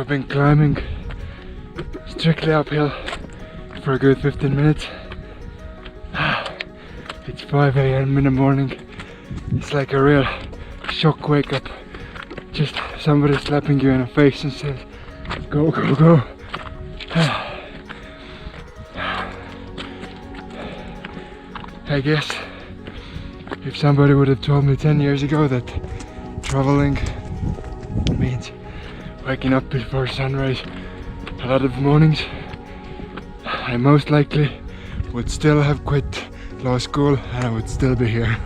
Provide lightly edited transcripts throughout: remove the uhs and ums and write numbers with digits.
We've been climbing strictly uphill for a good 15 minutes. It's 5 a.m. in the morning. It's like a real shock wake up. Just somebody slapping you in the face and says, go, go, go. I guess if somebody would have told me 10 years ago that traveling means waking up before sunrise a lot of mornings, I most likely would still have quit law school and I would still be here.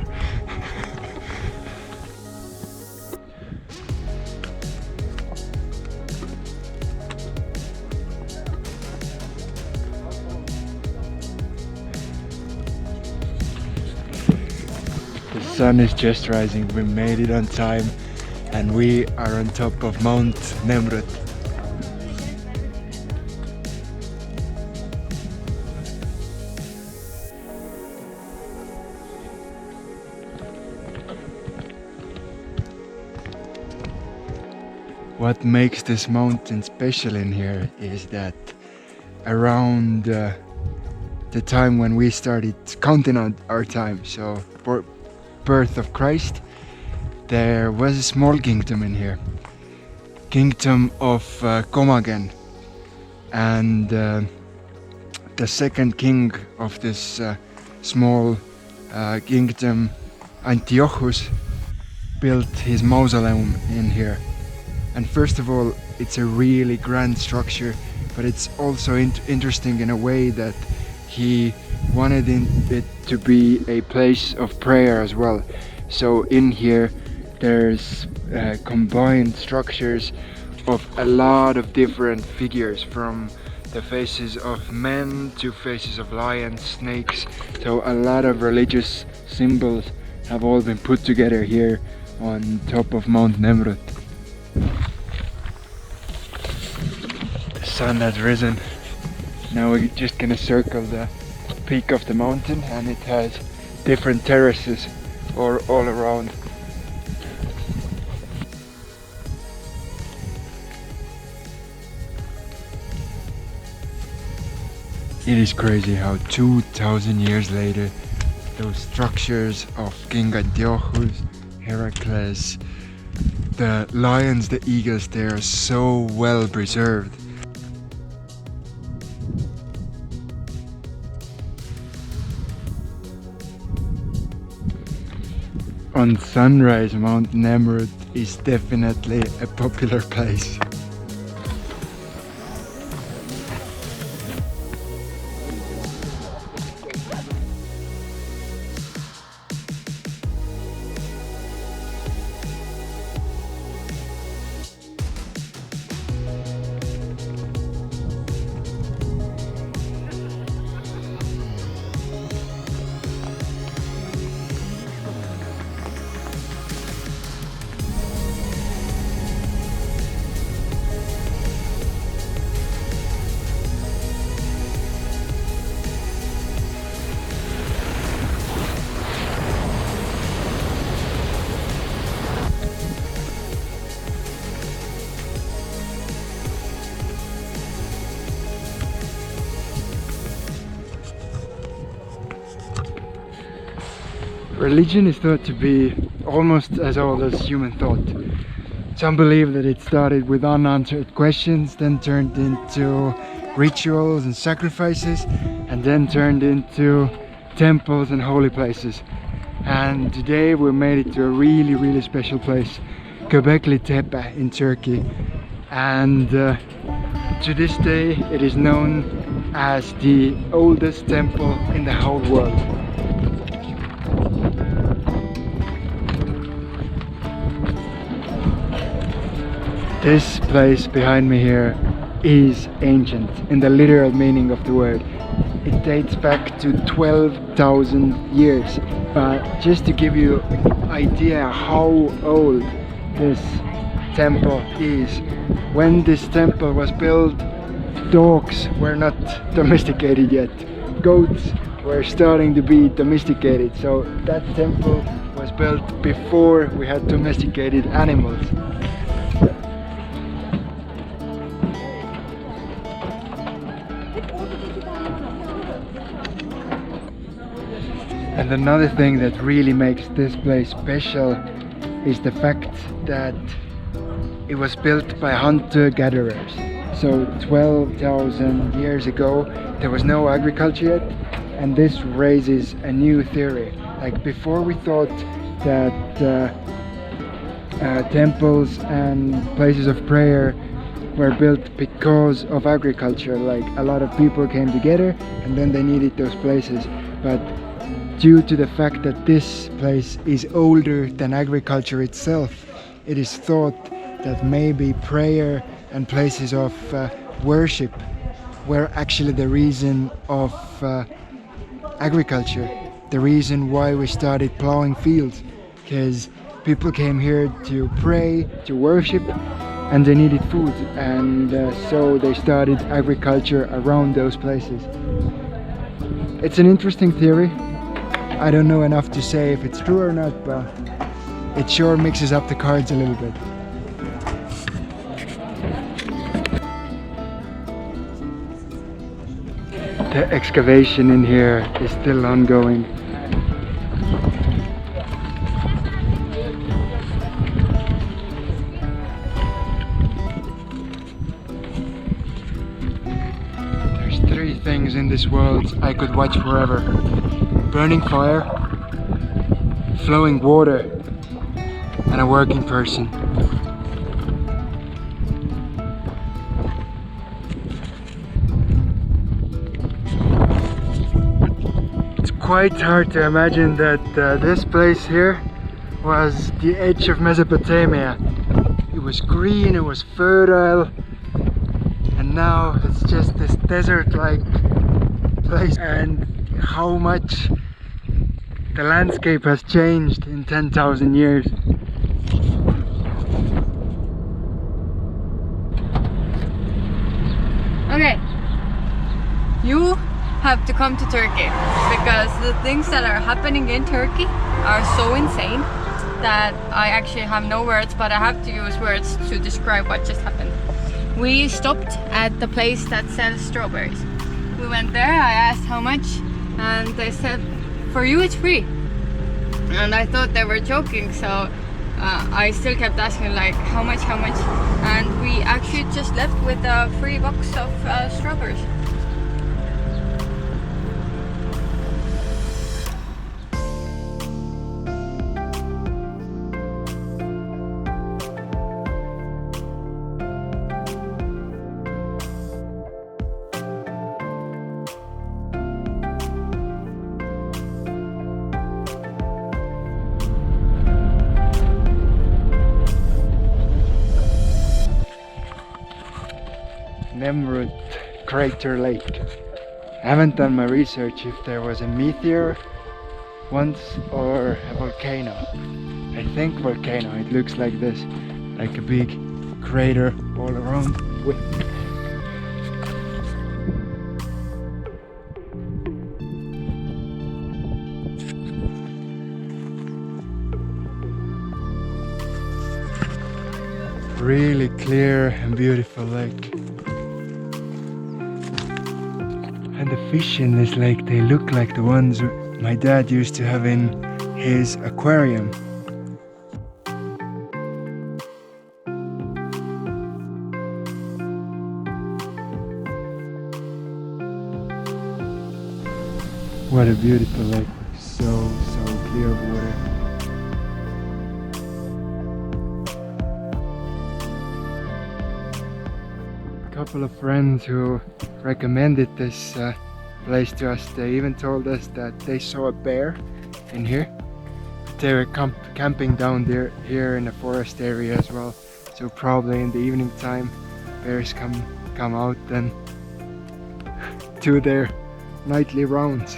The sun is just rising, we made it on time and we are on top of Mount Nimrod. What makes this mountain special in here is that around the time when we started counting on our time, so birth of Christ, there was a small kingdom in here, kingdom of Comagen, and the second king of this small kingdom, Antiochus, built his mausoleum in here. And first of all, it's a really grand structure, but it's also interesting in a way that he wanted it to be a place of prayer as well. So in here there's combined structures of a lot of different figures, from the faces of men to faces of lions, snakes. So a lot of religious symbols have all been put together here on top of Mount Nimrod. The sun has risen. Now we're just gonna circle the peak of the mountain, and it has different terraces all around. It is crazy how 2000 years later those structures of King Antiochus, Heracles, the lions, the eagles, they are so well preserved. On sunrise, Mount Nimrod is definitely a popular place. Religion is thought to be almost as old as human thought. Some believe that it started with unanswered questions, then turned into rituals and sacrifices, and then turned into temples and holy places. And today we made it to a really special place, Göbeklitepe in Turkey. And to this day it is known as the oldest temple in the whole world. This place behind me here is ancient in the literal meaning of the word. It dates back to 12,000 years. Just to give you an idea how old this temple is, when this temple was built, dogs were not domesticated yet. Goats were starting to be domesticated, so that temple was built before we had domesticated animals. And another thing that really makes this place special is the fact that it was built by hunter-gatherers. So 12,000 years ago there was no agriculture yet, and this raises a new theory. Like before we thought that temples and places of prayer were built because of agriculture, like a lot of people came together and then they needed those places. But due to the fact that this place is older than agriculture itself, it is thought that maybe prayer and places of worship were actually the reason of agriculture, the reason why we started plowing fields, because people came here to pray, to worship, and they needed food, and so they started agriculture around those places. It's an interesting theory. I don't know enough to say if it's true or not, but it sure mixes up the cards a little bit. The excavation in here is still ongoing. There's three things in this world I could watch forever: burning fire, flowing water, and a working person. Quite hard to imagine that this place here was the edge of Mesopotamia. It was green, it was fertile, and now it's just this desert-like place. And how much the landscape has changed in 10,000 years. Okay, you have to come to Turkey, because the things that are happening in Turkey are so insane that I actually have no words, but I have to use words to describe what just happened. We stopped at the place that sells strawberries. We went there, I asked how much, and they said, for you it's free. And I thought they were joking, so I still kept asking like, how much? And we actually just left with a free box of strawberries. Nimrod crater lake. I haven't done my research if there was a meteor once or a volcano. I think volcano. It looks like this, like a big crater all around with really clear and beautiful lake. And the fish in this lake, they look like the ones my dad used to have in his aquarium. What a beautiful lake, so clear water. A couple of friends who recommended this place to us, they even told us that they saw a bear in here. They were camping down there here in the forest area as well, so probably in the evening time bears come out and do their nightly rounds.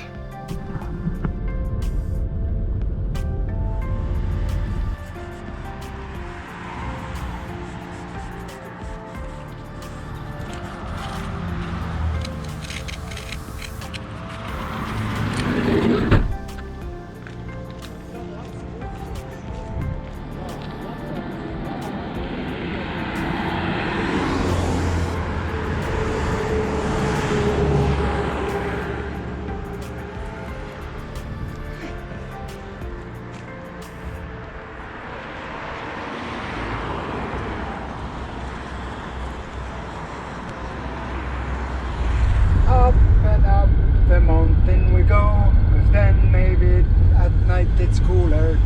night it's cooler.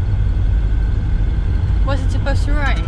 Was it supposed to rain?